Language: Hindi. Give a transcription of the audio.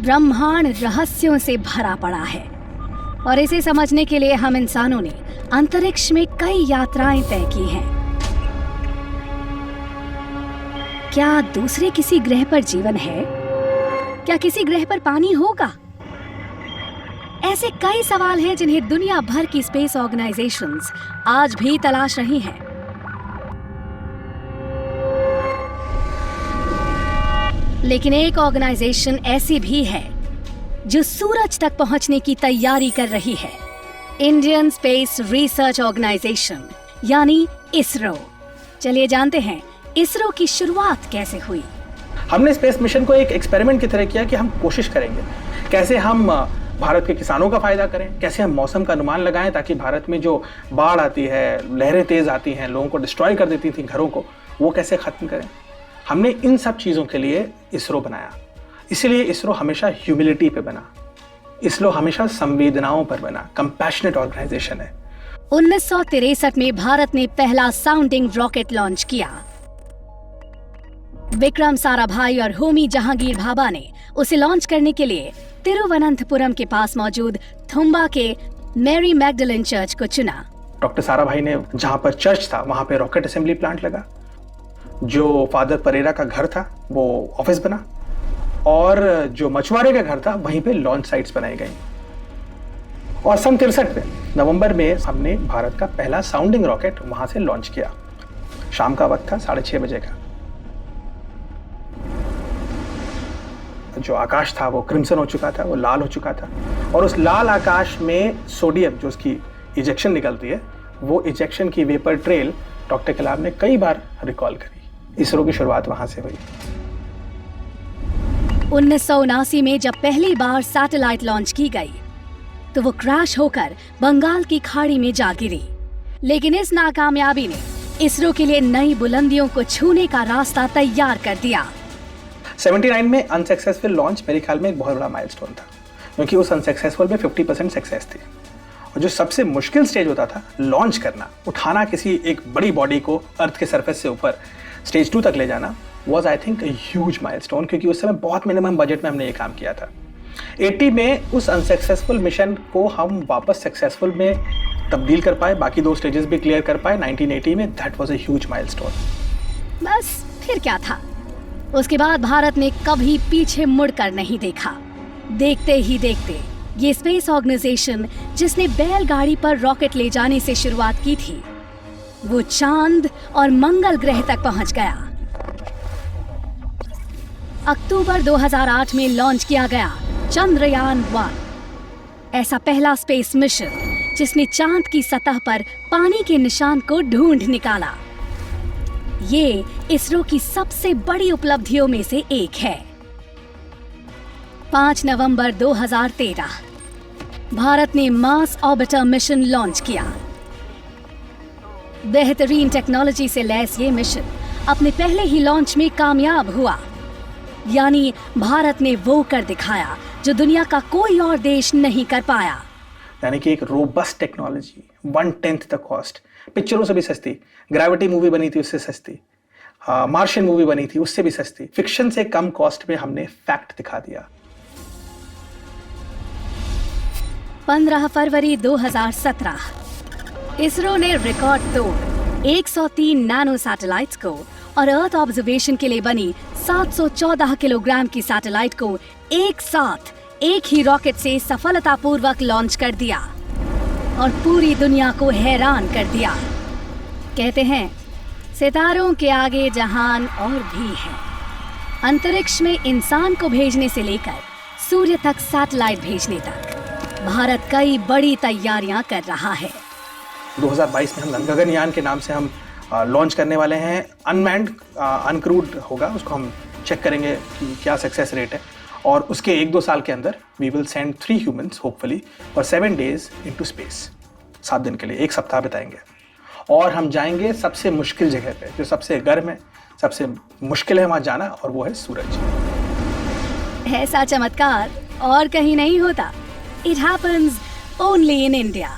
ब्रह्मांड रहस्यों से भरा पड़ा है और इसे समझने के लिए हम इंसानों ने अंतरिक्ष में कई यात्राएं तय की हैं। क्या दूसरे किसी ग्रह पर जीवन है? क्या किसी ग्रह पर पानी होगा? ऐसे कई सवाल हैं जिन्हें दुनिया भर की स्पेस ऑर्गेनाइजेशंस आज भी तलाश रही हैं। लेकिन एक ऑर्गेनाइजेशन ऐसी भी है जो सूरज तक पहुंचने की तैयारी कर रही है। इंडियन स्पेस रिसर्च ऑर्गेनाइजेशन यानी इसरो। चलिए जानते हैं इसरो की शुरुआत कैसे हुई। हमने स्पेस मिशन को एक एक्सपेरिमेंट की तरह किया कि हम कोशिश करेंगे कैसे हम भारत के किसानों का फायदा करें, कैसे हम मौसम का अनुमान लगाएं ताकि भारत में जो बाढ़ आती है, लहरें तेज आती हैं, लोगों को डिस्ट्रॉय कर देती थी घरों को, वो कैसे खत्म करें। हमने इन सब चीज़ों के लिए इसरो बनाया। इसीलिए इसरो हमेशा ह्यूमिलिटी पे बना, इसरो हमेशा संवेदनाओं पर बना, कंपैशनेट ऑर्गेनाइजेशन है। 1963 में भारत ने पहला साउंडिंग रॉकेट लॉन्च किया। विक्रम साराभाई और होमी जहांगीर भाभा ने उसे लॉन्च करने के लिए तिरुवनंतपुरम के पास मौजूद थुम्बा के मैरी मैगडलेन चर्च को चुना। डॉक्टर साराभाई ने जहां पर चर्च था वहां पे रॉकेट असेंबली प्लांट लगा, जो फादर परेरा का घर था वो ऑफिस बना, और जो मछुआरे का घर था वहीं पे लॉन्च साइट्स बनाई गई। और सन 63 में नवंबर में हमने भारत का पहला साउंडिंग रॉकेट वहां से लॉन्च किया। शाम का वक्त था, 6:30 बजे का। जो आकाश था वो क्रिम्सन हो चुका था, वो लाल हो चुका था, और उस लाल आकाश में सोडियम जो उसकी इजेक्शन निकलती है, वो इजेक्शन की वेपर ट्रेल डॉक्टर कलाम ने कई बार रिकॉल करी। इसरो की शुरुआत वहां से हुई। 1979 में जब पहली बार सैटेलाइट लॉन्च की गई तो वो क्रैश होकर बंगाल की खाड़ी में जा गिरी। लेकिन इस नाकामयाबी ने इसरो के लिए नई बुलंदियों को छूने का रास्ता तैयार कर दिया। 79 में अनसक्सेसफुल लॉन्च मेरे ख्याल में एक बहुत बड़ा माइलस्टोन था, क्योंकि उस अनसक्सेसफुल में 50% सक्सेस थी। और जो सबसे मुश्किल स्टेज होता था लॉन्च करना, उठाना किसी एक बड़ी बॉडी को अर्थ के सरफेस से ऊपर स्टेज 2 तक ले जाना, was I think huge milestone, क्योंकि उस समय बहुत मिनिमम बजट में हमने ये काम किया था। 80 में उस अनसक्सेसफुल मिशन को हम वापस सक्सेसफुल में तब्दील कर पाए, बाकी 2 स्टेजेस भी क्लियर कर पाए 1980 में। That was a huge milestone. बस फिर क्या था, उसके बाद भारत ने कभी पीछे मुड़कर नहीं देखा। देखते ही देखते ये स्पेस ऑर्गेनाइजेशन जिसने बैलगाड़ी पर रॉकेट ले जाने से शुरुआत की थी, वो चांद और मंगल ग्रह तक पहुंच गया। अक्टूबर 2008 में लॉन्च किया गया चंद्रयान 1, ऐसा पहला स्पेस मिशन जिसने चांद की सतह पर पानी के निशान को ढूंढ निकाला। ये इसरो की सबसे बड़ी उपलब्धियों में से एक है। 5 नवंबर 2013 भारत ने मार्स ऑर्बिटर मिशन लॉन्च किया। बेहतरीन टेक्नोलॉजी से लैस ये मिशन अपने पहले ही लॉन्च में कामयाब हुआ। यानी भारत ने वो कर दिखाया जो दुनिया का कोई और देश नहीं कर पाया। यानी कि एक रोबस्ट टेक्नोलॉजी, 1/10 द कॉस्ट, पिक्चरों से भी सस्ती। ग्रेविटी मूवी बनी थी उससे सस्ती, मार्शियन मूवी बनी थी उससे भी सस्ती। फिक्शन से कम कॉस्ट में हमने फैक्ट दिखा दिया। 15 फरवरी 2017 इसरो ने रिकॉर्ड तोड़ 103 नैनो सैटेलाइट्स को और अर्थ ऑब्जर्वेशन के लिए बनी 714 किलोग्राम की सैटेलाइट को एक साथ एक ही रॉकेट से सफलतापूर्वक लॉन्च कर दिया और पूरी दुनिया को हैरान कर दिया। कहते हैं सितारों के आगे जहान और भी है। अंतरिक्ष में इंसान को भेजने से लेकर सूर्य तक सैटेलाइट भेजने तक भारत कई बड़ी तैयारियां कर रहा है। 2022 में हम गगनयान के नाम से हम लॉन्च करने वाले हैं। अनमैन्ड अनक्रूड होगा, उसको हम चेक करेंगे कि क्या सक्सेस रेट है, और उसके 1-2 साल के अंदर we will send 3 humans hopefully for 7 days into space. 7 दिन के लिए, 1 सप्ताह बिताएंगे, और हम जाएंगे सबसे मुश्किल जगह पे, जो सबसे गर्म है, सबसे मुश्किल है वहां जाना, और वो है सूरज। ऐसा चमत्कार और कहीं नहीं होता। It happens only in India.